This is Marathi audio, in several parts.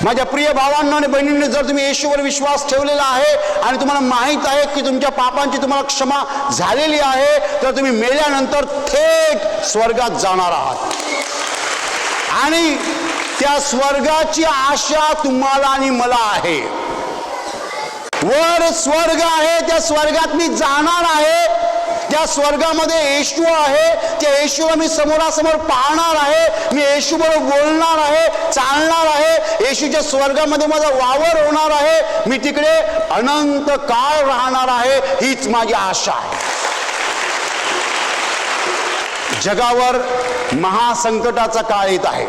माझ्या प्रिय भावांनो आणि बहिणींनो, जर तुम्ही येशूवर विश्वास ठेवलेला आहे आणि तुम्हाला माहित आहे की तुमच्या पापांची तुम्हाला क्षमा झालेली आहे, तर तुम्ही मेल्यानंतर थेट स्वर्गात जाणार आहात आणि त्या स्वर्गाची आशा तुम्हाला आणि मला आहे। वर स्वर्ग आहे, त्या स्वर्गात मी जाणार आहे, त्या स्वर्गामध्ये येशू आहे, त्या येशूला मी समोरासमोर पाहणार आहे, मी येशू बरोबर बोलणार आहे, चालणार आहे, येशूच्या स्वर्गामध्ये माझा वावर होणार आहे, मी तिकडे अनंत काळ राहणार आहे, हीच माझी आशा आहे। जगावर महासंकटाचा काळ येत आहे।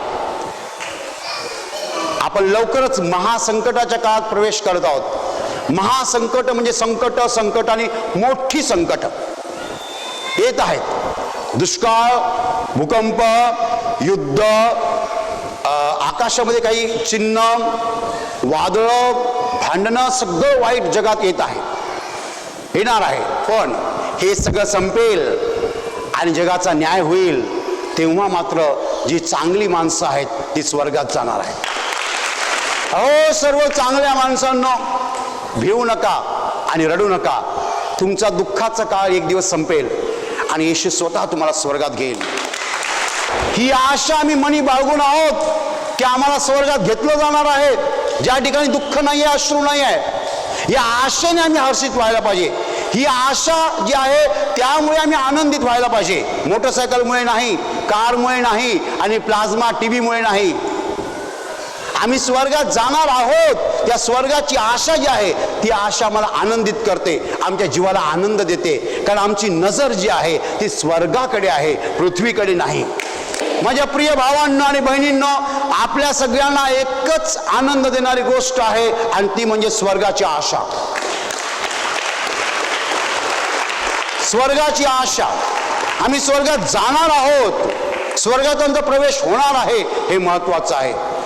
आपण लवकरच महासंकटाच्या काळात प्रवेश करत आहोत। महासंकट म्हणजे संकट, संकट आणि मोठी संकट येत आहेत। दुष्काळ, भूकंप, युद्ध, आकाशामध्ये काही चिन्ह, वादळ, भांडणं, सगळं वाईट जगात येत आहे, येणार आहे। पण हे सगळं संपेल आणि जगाचा न्याय होईल, तेव्हा मात्र जी चांगली माणसं आहेत ती स्वर्गात जाणार आहेत। अहो सर्व चांगल्या माणसांनो, भिवू नका आणि रडू नका। तुमचा दुःखाचा काळ एक दिवस संपेल आणि येशू स्वतः तुम्हाला स्वर्गात घेईल। ही आशा आम्ही मनी बाळगून आहोत की आम्हाला स्वर्गात घेतलं जाणार आहे, ज्या ठिकाणी दुःख नाही आहे, अश्रू नाही आहे। या आशेने आम्ही हर्षित व्हायला पाहिजे। ही आशा जी आहे त्यामुळे आम्ही आनंदित व्हायला पाहिजे। मोटरसायकलमुळे नाही, कारमुळे नाही आणि प्लाझ्मा टीव्हीमुळे नाही। आम्ही स्वर्गात जाणार आहोत, त्या स्वर्गाची आशा जी आहे ती आशा मला आनंदित करते, आमच्या जीवाला आनंद देते, कारण आमची नजर जी आहे ती स्वर्गाकडे आहे, पृथ्वीकडे नाही। माझ्या प्रिय भावांनो आणि बहिणींनो, आपल्या सगळ्यांना एकच आनंद देणारी गोष्ट आहे आणि ती म्हणजे स्वर्गाची आशा। स्वर्गाची आशा, आम्ही स्वर्गात जाणार आहोत, स्वर्गात आमचा प्रवेश होणार आहे, हे महत्वाचं आहे।